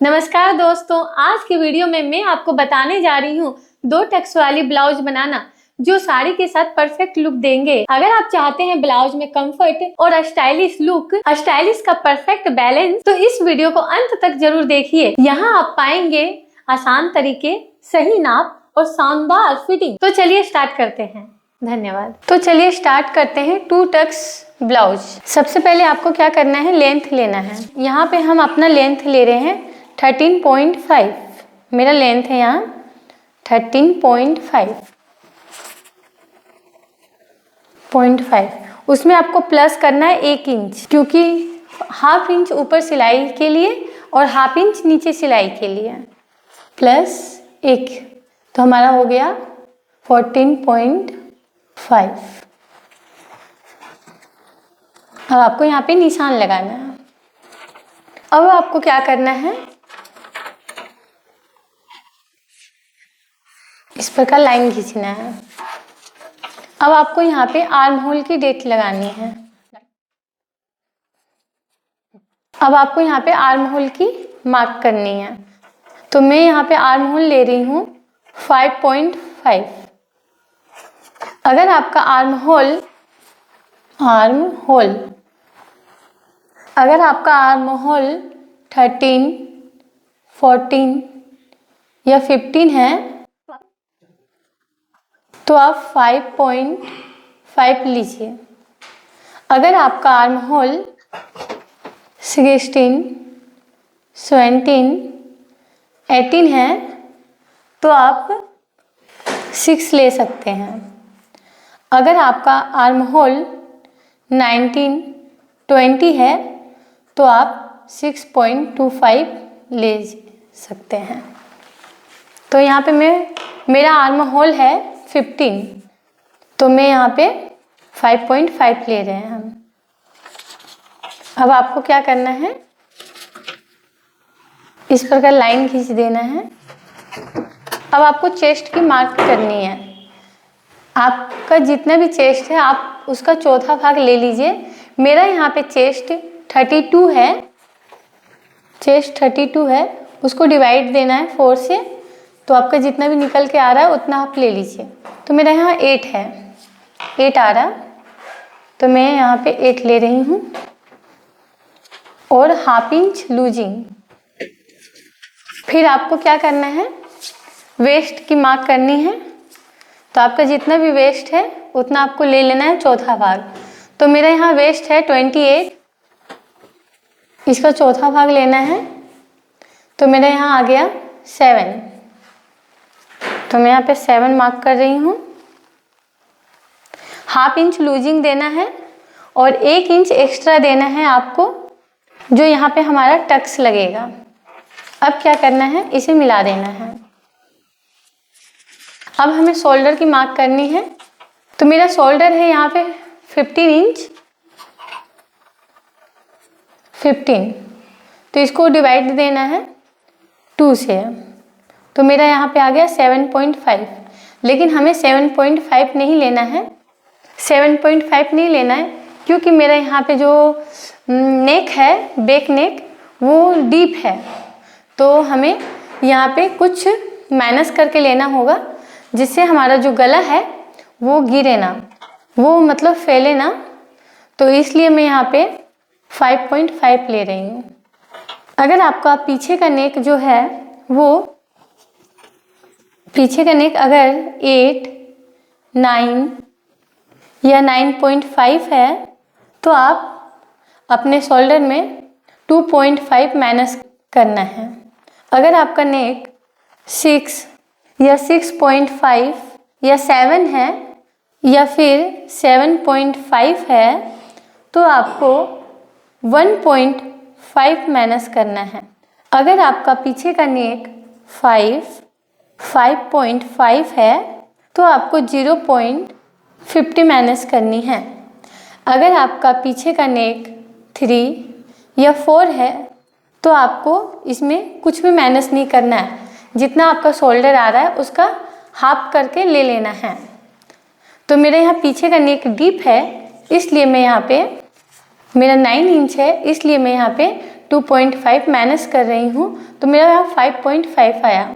नमस्कार दोस्तों, आज की वीडियो में मैं आपको बताने जा रही हूँ 2 टक्स वाली ब्लाउज बनाना जो साड़ी के साथ परफेक्ट लुक देंगे। अगर आप चाहते हैं ब्लाउज में कंफर्ट और स्टाइलिश लुक, स्टाइलिश का परफेक्ट बैलेंस, तो इस वीडियो को अंत तक जरूर देखिए। यहाँ आप पाएंगे आसान तरीके, सही नाप और शानदार फिटिंग। तो चलिए स्टार्ट करते हैं। धन्यवाद। तो चलिए स्टार्ट करते हैं 2 टक्स ब्लाउज। सबसे पहले आपको क्या करना है, लेंथ लेना है। यहाँ पे हम अपना लेंथ ले रहे हैं 13.5। मेरा लेंथ है यहाँ 13.5। उसमें आपको प्लस करना है 1 इंच, क्योंकि हाफ इंच ऊपर सिलाई के लिए और हाफ इंच नीचे सिलाई के लिए, प्लस 1, तो हमारा हो गया 14.5। अब आपको यहाँ पे निशान लगाना है। अब आपको क्या करना है, इस प्रकार लाइन खींचना है। अब आपको यहाँ पे आर्म होल की डेट लगानी है। अब आपको यहाँ पे आर्म होल की मार्क करनी है। तो मैं यहाँ पे आर्म होल ले रही हूँ 5.5। अगर आपका आर्म होल अगर आपका आर्म होल 13, 14 या 15 है तो आप 5.5 लीजिए। अगर आपका आर्म होल 16, 17, 18 है तो आप 6 ले सकते हैं। अगर आपका आर्म होल 19, 20 है तो आप 6.25 ले सकते हैं। तो यहाँ पे मेरा आर्म होल है 15, तो मैं यहाँ पे 5.5 ले रहे हैं हम। अब आपको क्या करना है, इस प्रकार लाइन खींच देना है। अब आपको चेस्ट की मार्क करनी है। आपका जितना भी चेस्ट है आप उसका चौथा भाग ले लीजिए। मेरा यहाँ पे चेस्ट 32 है, चेस्ट 32 है, उसको डिवाइड देना है 4 से, तो आपका जितना भी निकल के आ रहा है उतना आप ले लीजिए। तो मेरा यहाँ 8 है, 8 आ रहा, तो मैं यहाँ पे 8 ले रही हूँ और हाफ इंच लूजिंग। फिर आपको क्या करना है, वेस्ट की मार्क करनी है। तो आपका जितना भी वेस्ट है उतना आपको ले लेना है चौथा भाग। तो मेरा यहाँ वेस्ट है 28, इसका चौथा भाग लेना है। तो मेरा यहाँ आ गया 7, तो मैं यहाँ पे 7 मार्क कर रही हूँ। हाफ इंच लूजिंग देना है और 1 इंच एक्स्ट्रा देना है आपको, जो यहाँ पे हमारा टक्स लगेगा। अब क्या करना है, इसे मिला देना है। अब हमें शोल्डर की मार्क करनी है। तो मेरा शोल्डर है यहाँ पे 15 इंच, 15, तो इसको डिवाइड देना है 2 से, तो मेरा यहाँ पे आ गया 7.5। लेकिन हमें 7.5 नहीं लेना है, 7.5 नहीं लेना है, क्योंकि मेरा यहाँ पे जो नेक है, बैक नेक, वो डीप है, तो हमें यहाँ पे कुछ माइनस करके लेना होगा, जिससे हमारा जो गला है वो गिरे ना, वो मतलब फैले ना। तो इसलिए मैं यहाँ पे 5.5 ले रही हूँ। अगर आपका पीछे का नेक जो है वो, पीछे का नेक अगर 8, 9 या 9.5 है तो आप अपने शोल्डर में 2.5 माइनस करना है। अगर आपका नेक 6 या 6.5 या 7 है या फिर 7.5 है तो आपको 1.5 माइनस करना है। अगर आपका पीछे का नेक 5.5 है तो आपको 0.50 माइनस करनी है। अगर आपका पीछे का नेक 3 या 4 है तो आपको इसमें कुछ भी माइनस नहीं करना है, जितना आपका शोल्डर आ रहा है उसका हाफ करके ले लेना है। तो मेरे यहाँ पीछे का नेक डीप है, इसलिए मैं यहाँ पे, मेरा 9 इंच है, इसलिए मैं यहाँ पे 2.5 माइनस कर रही हूँ तो मेरा यहाँ 5.5 आया।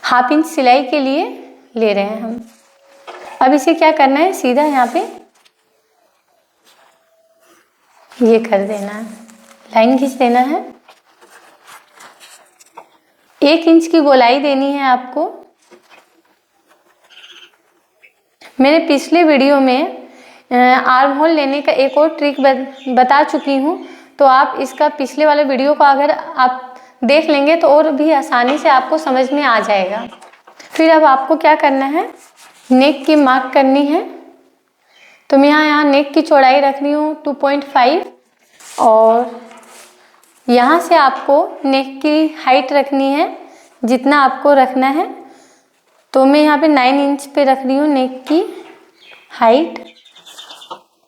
हाफ इंच सिलाई के लिए ले रहे हैं हम। अब इसे क्या करना है, सीधा यहाँ पे ये कर देना है, लाइन खींच देना है। 1 इंच की गोलाई देनी है आपको। मैंने पिछले वीडियो में आर्म होल लेने का एक और ट्रिक बता चुकी हूँ, तो आप इसका पिछले वाले वीडियो को अगर आप देख लेंगे तो और भी आसानी से आपको समझ में आ जाएगा। फिर अब आपको क्या करना है, नेक की मार्क करनी है। तो मैं यहाँ नेक की चौड़ाई रख रही हूँ 2.5 और यहाँ से आपको नेक की हाइट रखनी है जितना आपको रखना है। तो मैं यहाँ पे 9 इंच पे रख रही हूँ नेक की हाइट।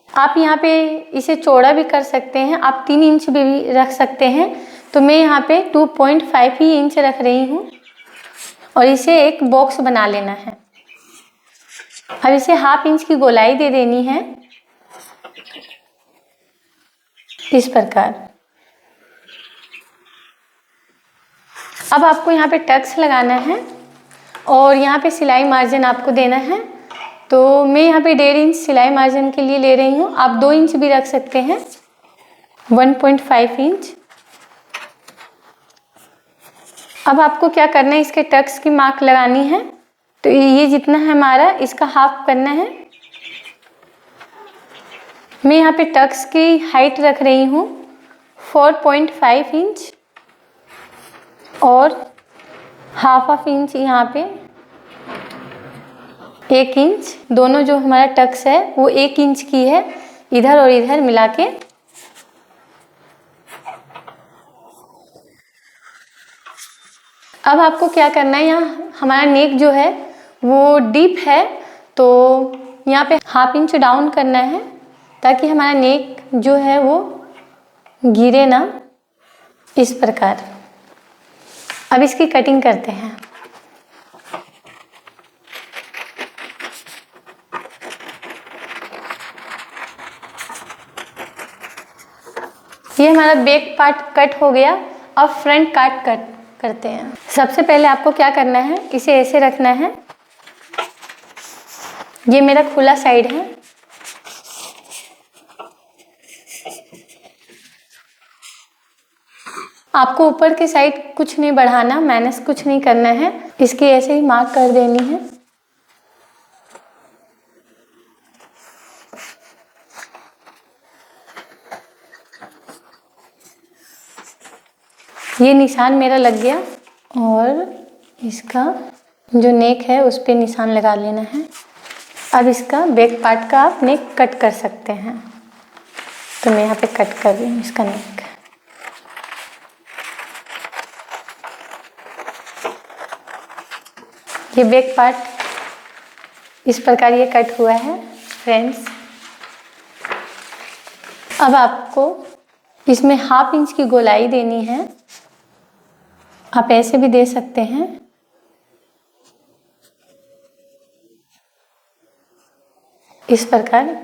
आप यहाँ पे इसे चौड़ा भी कर सकते हैं, आप 3 इंच भी रख सकते हैं। तो मैं यहाँ पे 2.5 ही इंच रख रही हूँ और इसे एक बॉक्स बना लेना है। अब इसे हाफ इंच की गोलाई दे देनी है इस प्रकार। अब आपको यहाँ पे टक्स लगाना है और यहाँ पे सिलाई मार्जिन आपको देना है। तो मैं यहाँ पे 1.5 इंच सिलाई मार्जिन के लिए ले रही हूँ, आप 2 इंच भी रख सकते हैं, 1.5 इंच। अब आपको क्या करना है, इसके टक्स की मार्क लगानी है। तो ये जितना है हमारा, इसका हाफ करना है। मैं यहाँ पे टक्स की हाइट रख रही हूँ 4.5 इंच और हाफ इंच यहाँ पे 1 इंच। दोनों जो हमारा टक्स है वो 1 इंच की है, इधर और इधर मिला के। अब आपको क्या करना है, यहाँ हमारा नेक जो है वो डीप है, तो यहाँ पे हाफ इंच डाउन करना है ताकि हमारा नेक जो है वो गिरे ना, इस प्रकार। अब इसकी कटिंग करते हैं। ये हमारा बैक पार्ट कट हो गया। अब फ्रंट पार्ट कट करते हैं। सबसे पहले आपको क्या करना है, इसे ऐसे रखना है। ये मेरा खुला साइड है। आपको ऊपर के साइड कुछ नहीं बढ़ाना, माइनस कुछ नहीं करना है, इसकी ऐसे ही मार्क कर देनी है। ये निशान मेरा लग गया और इसका जो नेक है उस पे निशान लगा लेना है। अब इसका बैक पार्ट का आप नेक कट कर सकते हैं। तो मैं यहाँ पे कट कर रही हूँ इसका नेक। ये बैक पार्ट इस प्रकार ये कट हुआ है फ्रेंड्स। अब आपको इसमें हाफ इंच की गोलाई देनी है, आप ऐसे भी दे सकते हैं। इस प्रकार।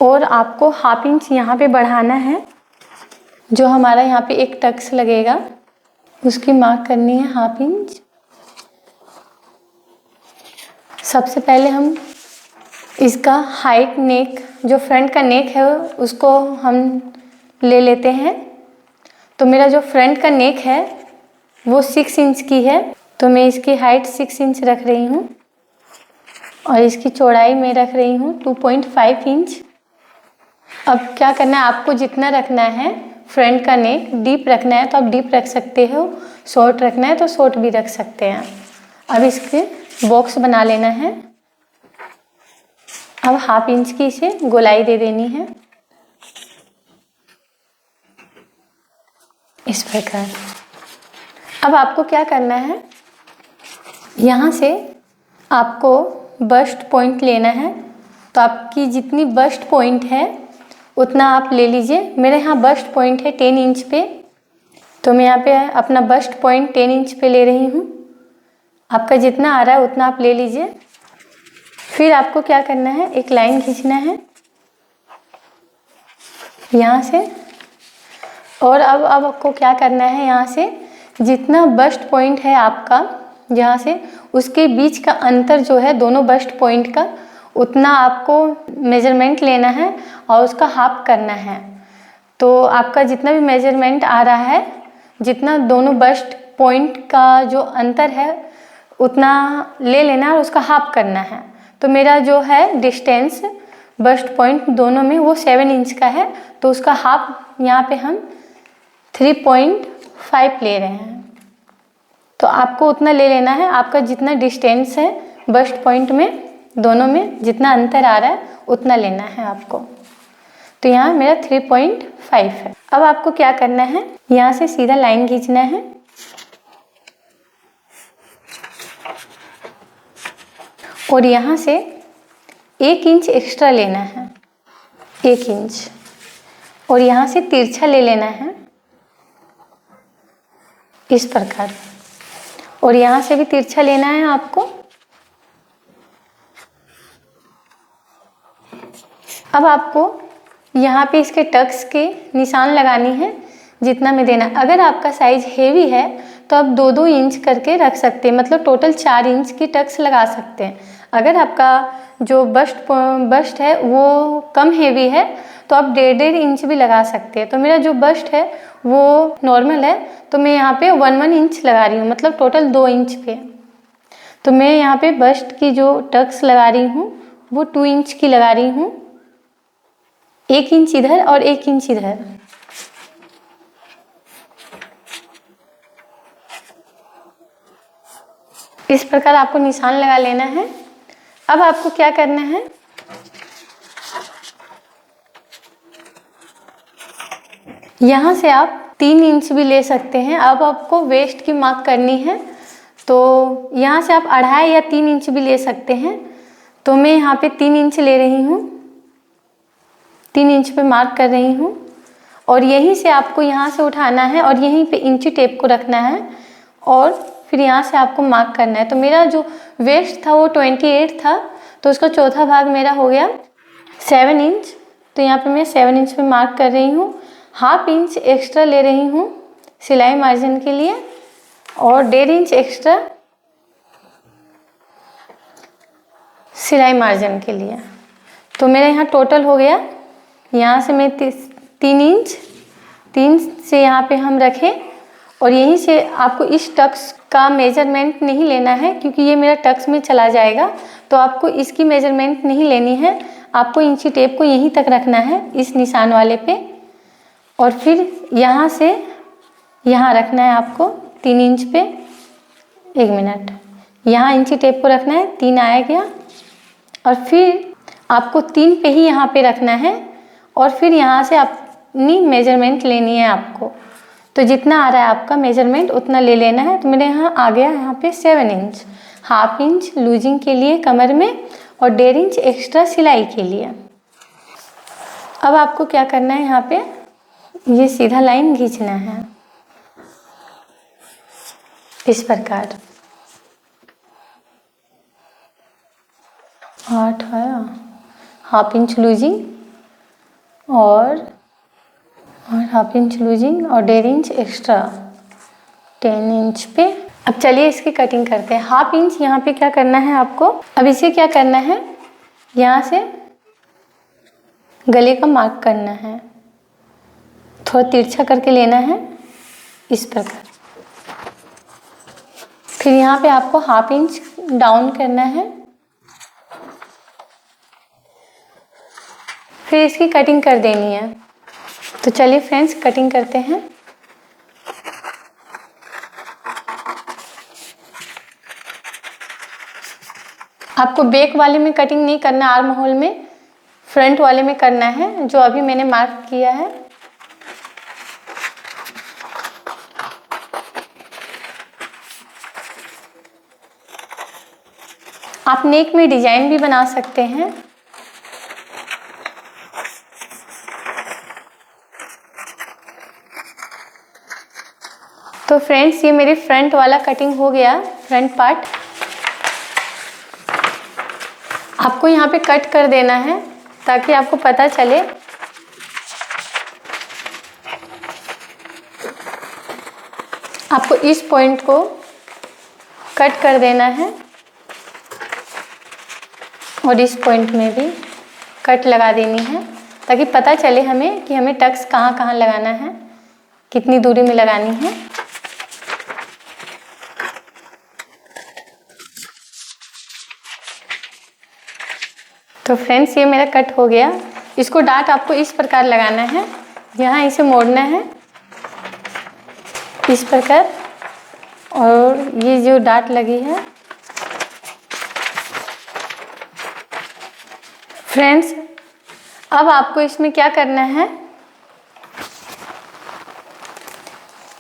और आपको हाफ इंच यहाँ पे बढ़ाना है। जो हमारा यहाँ पे एक टक्स लगेगा उसकी मार्क करनी है हाफ इंच। सबसे पहले हम इसका हाइट नेक, जो फ्रंट का नेक है उसको हम ले लेते हैं। तो मेरा जो फ्रंट का नेक है वो 6 इंच की है, तो मैं इसकी हाइट 6 इंच रख रही हूँ और इसकी चौड़ाई मैं रख रही हूँ 2.5 इंच। अब क्या करना है, आपको जितना रखना है फ्रंट का नेक, डीप रखना है तो आप डीप रख सकते हो, शॉर्ट रखना है तो शॉर्ट भी रख सकते हैं। अब इसके बॉक्स बना लेना है। अब हाफ इंच की इसे गोलाई दे देनी है इस प्रकार। अब आपको क्या करना है, यहाँ से आपको बस्ट पॉइंट लेना है। तो आपकी जितनी बस्ट पॉइंट है उतना आप ले लीजिए। मेरे यहाँ बस्ट पॉइंट है 10 इंच पे, तो मैं यहाँ पे अपना बस्ट पॉइंट 10 इंच पे ले रही हूँ। आपका जितना आ रहा है उतना आप ले लीजिए। फिर आपको क्या करना है, एक लाइन खींचना है, यहाँ से और अब आपको क्या करना है, यहाँ से जितना बस्ट पॉइंट है आपका यहाँ से, उसके बीच का अंतर जो है दोनों बस्ट पॉइंट का, उतना आपको मेजरमेंट लेना है और उसका हाफ करना है। तो आपका जितना भी मेजरमेंट आ रहा है, जितना दोनों बस्ट पॉइंट का जो अंतर है उतना ले लेना और उसका हाफ करना है। तो मेरा जो है डिस्टेंस बस्ट पॉइंट दोनों में वो 7 इंच का है, तो उसका हाफ यहाँ पे हम 3.5 ले रहे हैं। तो आपको उतना ले लेना है, आपका जितना डिस्टेंस है बस्ट पॉइंट में दोनों में जितना अंतर आ रहा है उतना लेना है आपको। तो यहाँ मेरा 3.5 है। अब आपको क्या करना है, यहाँ से सीधा लाइन खींचना है और यहाँ से 1 इंच एक्स्ट्रा लेना है, 1 इंच, और यहाँ से तिरछा ले लेना है इस प्रकार, और यहाँ से भी तिरछा लेना है आपको। अब आपको यहाँ पे इसके टक्स के निशान लगानी है जितना में देना। अगर आपका साइज हेवी है तो आप 2-2 इंच करके रख सकते हैं, मतलब टोटल 4 इंच की टक्स लगा सकते हैं। अगर आपका जो बस्ट है वो कम हेवी है तो आप 1.5 इंच भी लगा सकते हैं। तो मेरा जो बस्ट है वो नॉर्मल है, तो मैं यहाँ पे 1 इंच लगा रही हूँ, मतलब टोटल 2 इंच पे। तो मैं यहाँ पे बस्ट की जो टक्स लगा रही हूँ वो 2 इंच की लगा रही हूँ, 1 इंच इधर और 1 इंच इधर। इस प्रकार आपको निशान लगा लेना है। अब आपको क्या करना है, यहाँ से आप 3 इंच भी ले सकते हैं। अब आपको वेस्ट की मार्क करनी है तो यहाँ से आप 2.5 या 3 इंच भी ले सकते हैं। तो मैं यहाँ पे 3 इंच ले रही हूँ, 3 इंच पे मार्क कर रही हूँ, और यहीं से आपको यहाँ से उठाना है और यहीं पे इंची टेप को रखना है और फिर यहाँ से आपको मार्क करना है। तो मेरा जो वेस्ट था वो 28 था, तो उसका चौथा भाग मेरा हो गया 7 इंच। तो यहाँ पे मैं 7 इंच पे मार्क कर रही हूँ। 1/2 इंच एक्स्ट्रा ले रही हूँ सिलाई मार्जिन के लिए और 1.5 इंच एक्स्ट्रा सिलाई मार्जिन के लिए। तो मेरा यहाँ टोटल हो गया, यहाँ से मैं 3 इंच, 3 से यहाँ पे हम रखें और यहीं से आपको इस टक्स का मेजरमेंट नहीं लेना है क्योंकि ये मेरा टक्स में चला जाएगा, तो आपको इसकी मेजरमेंट नहीं लेनी है। आपको इंची टेप को यहीं तक रखना है इस निशान वाले पे, और फिर यहाँ से यहाँ रखना है आपको 3 इंच पे। 1 मिनट, यहाँ इंची टेप को रखना है, 3 आया गया, और फिर आपको 3 पे ही यहाँ पे रखना है और फिर यहाँ से अपनी मेजरमेंट लेनी है आपको। तो जितना आ रहा है आपका मेजरमेंट उतना ले लेना है। तो मेरे यहाँ आ गया यहाँ पे 7 इंच, 1/2 इंच लूजिंग के लिए कमर में और 1.5 इंच एक्स्ट्रा सिलाई के लिए। अब आपको क्या करना है, यहाँ पे ये सीधा लाइन खींचना है इस प्रकार। 8 आया, 1/2 इंच लूजिंग और 1/2 इंच लूजिंग और 1.5 इंच एक्स्ट्रा 10 इंच पे। अब चलिए इसकी कटिंग करते हैं। 1/2 इंच यहाँ पे क्या करना है आपको, अब इसे क्या करना है, यहाँ से गले का मार्क करना है, थोड़ा तिरछा करके लेना है इस प्रकार। फिर यहाँ पे आपको 1/2 इंच डाउन करना है, फिर इसकी कटिंग कर देनी है। तो चलिए फ्रेंड्स कटिंग करते हैं। आपको बैक वाले में कटिंग नहीं करना, आर्म होल में, फ्रंट वाले में करना है जो अभी मैंने मार्क किया है। आप नेक में डिजाइन भी बना सकते हैं। तो फ्रेंड्स ये मेरी फ्रंट वाला कटिंग हो गया, फ्रंट पार्ट। आपको यहाँ पे कट कर देना है ताकि आपको पता चले। आपको इस पॉइंट को कट कर देना है और इस पॉइंट में भी कट लगा देनी है, ताकि पता चले हमें कि हमें टक्स कहाँ कहाँ लगाना है, कितनी दूरी में लगानी है। तो फ्रेंड्स, ये मेरा कट हो गया। इसको डाट आपको इस प्रकार लगाना है, यहाँ इसे मोड़ना है इस प्रकार, और ये जो डाट लगी है फ्रेंड्स, अब आपको इसमें क्या करना है,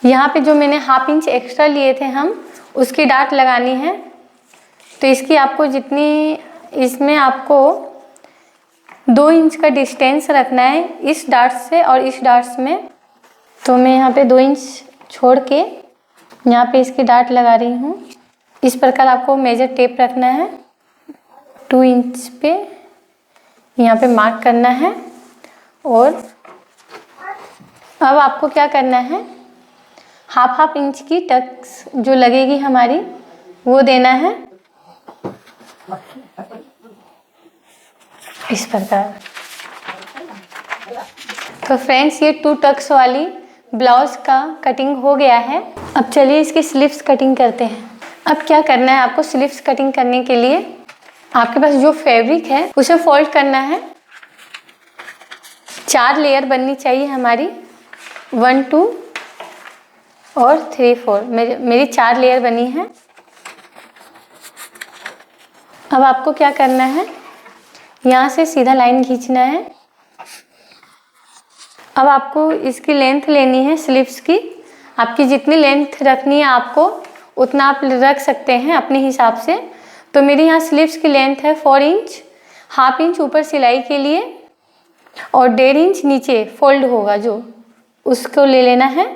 यहाँ पे जो मैंने ½ इंच एक्स्ट्रा लिए थे हम, उसकी डाट लगानी है। तो इसकी आपको जितनी, इसमें आपको 2 इंच का डिस्टेंस रखना है इस डाट से और इस डाट्स में। तो मैं यहाँ पे 2 इंच छोड़ के यहाँ पे इसकी डाट लगा रही हूँ। इस प्रकार आपको मेजर टेप रखना है, 2 इंच पे यहाँ पे मार्क करना है। और अब आपको क्या करना है, ½ इंच की टक्स जो लगेगी हमारी वो देना है इस प्रकार। तो फ्रेंड्स, ये 2 टक्स वाली ब्लाउज का कटिंग हो गया है। अब चलिए इसकी स्लीव्स कटिंग करते हैं। अब क्या करना है आपको, स्लीव्स कटिंग करने के लिए आपके पास जो फैब्रिक है उसे फोल्ड करना है। 4 लेयर बननी चाहिए हमारी, 1 2 और 3 4। मेरी 4 लेयर बनी है। अब आपको क्या करना है, यहाँ से सीधा लाइन खींचना है। अब आपको इसकी लेंथ लेनी है स्लीव्स की। आपकी जितनी लेंथ रखनी है आपको उतना आप रख सकते हैं अपने हिसाब से। तो मेरी यहाँ स्लीव्स की लेंथ है 4 इंच, ½ इंच ऊपर सिलाई के लिए और 1.5 इंच नीचे फोल्ड होगा जो, उसको ले लेना है।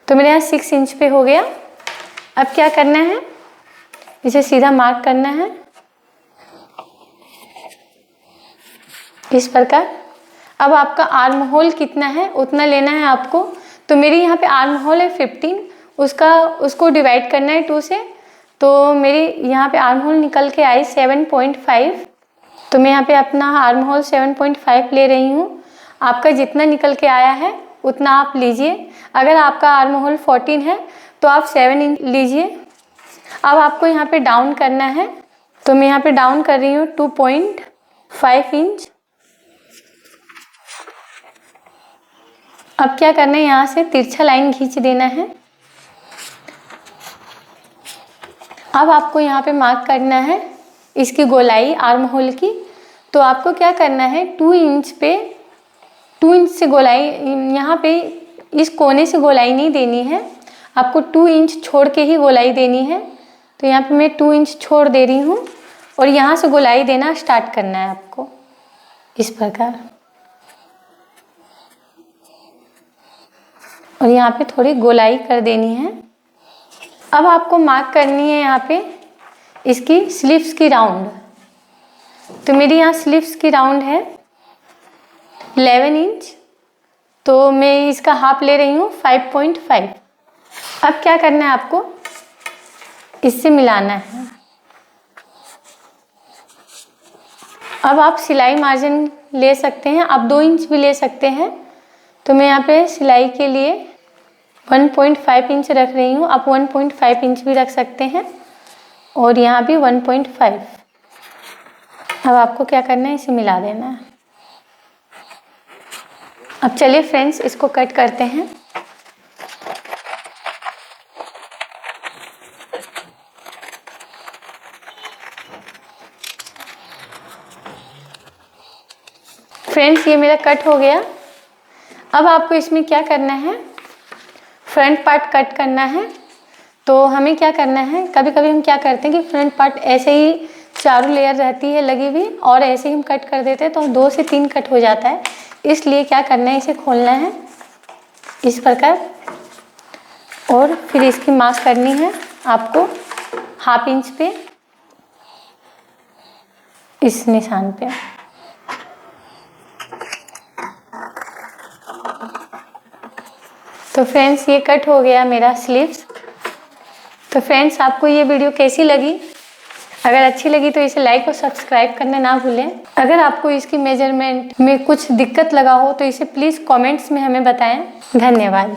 तो मेरे यहाँ 6 इंच पे हो गया। अब क्या करना है, इसे सीधा मार्क करना है इस प्रकार। अब आपका आर्म होल कितना है उतना लेना है आपको। तो मेरी यहाँ पे आर्म होल है 15, उसको डिवाइड करना है 2 से। तो मेरी यहाँ पे आर्म होल निकल के आई 7.5। तो मैं यहाँ पे अपना आर्म होल 7.5 ले रही हूँ। आपका जितना निकल के आया है उतना आप लीजिए। अगर आपका आर्म होल 14 है तो आप 7 इंच लीजिए। अब आपको यहाँ पे डाउन करना है। तो मैं यहाँ पे डाउन कर रही हूँ 2.5 इंच। अब क्या करना है, यहाँ से तिरछा लाइन खींच देना है। अब आपको यहाँ पे मार्क करना है इसकी गोलाई आर्म होल की। तो आपको क्या करना है, 2 इंच से गोलाई, यहाँ पे इस कोने से गोलाई नहीं देनी है, आपको 2 इंच छोड़ के ही गोलाई देनी है। तो यहाँ पे मैं 2 इंच छोड़ दे रही हूँ और यहाँ से गोलाई देना स्टार्ट करना है आपको इस प्रकार। और यहाँ पे थोड़ी गोलाई कर देनी है। अब आपको मार्क करनी है यहाँ पे इसकी स्लीव्स की राउंड। तो मेरी यहाँ स्लीव्स की राउंड है 11 इंच। तो मैं इसका हाफ ले रही हूँ 5.5। अब क्या करना है आपको, इससे मिलाना है। अब आप सिलाई मार्जिन ले सकते हैं, आप 2 इंच भी ले सकते हैं। तो मैं यहाँ पे सिलाई के लिए 1.5 इंच रख रही हूँ, आप 1.5 इंच भी रख सकते हैं और यहाँ भी 1.5। अब आपको क्या करना है, इसे मिला देना है। अब चलिए फ्रेंड्स, इसको कट करते हैं। फ्रेंड्स, ये मेरा कट हो गया। अब आपको इसमें क्या करना है, फ्रंट पार्ट कट करना है। तो हमें क्या करना है, कभी कभी हम क्या करते हैं कि फ्रंट पार्ट ऐसे ही चारों लेयर रहती है लगी हुई और ऐसे ही हम कट कर देते हैं तो 2 से 3 कट हो जाता है। इसलिए क्या करना है, इसे खोलना है इस प्रकार और फिर इसकी मार्क करनी है आपको ½ इंच पे, इस निशान पे। तो फ्रेंड्स, ये कट हो गया मेरा स्लीव्स। तो फ्रेंड्स, आपको ये वीडियो कैसी लगी? अगर अच्छी लगी तो इसे लाइक और सब्सक्राइब करना ना भूलें। अगर आपको इसकी मेजरमेंट में कुछ दिक्कत लगा हो तो इसे प्लीज़ कमेंट्स में हमें बताएं। धन्यवाद।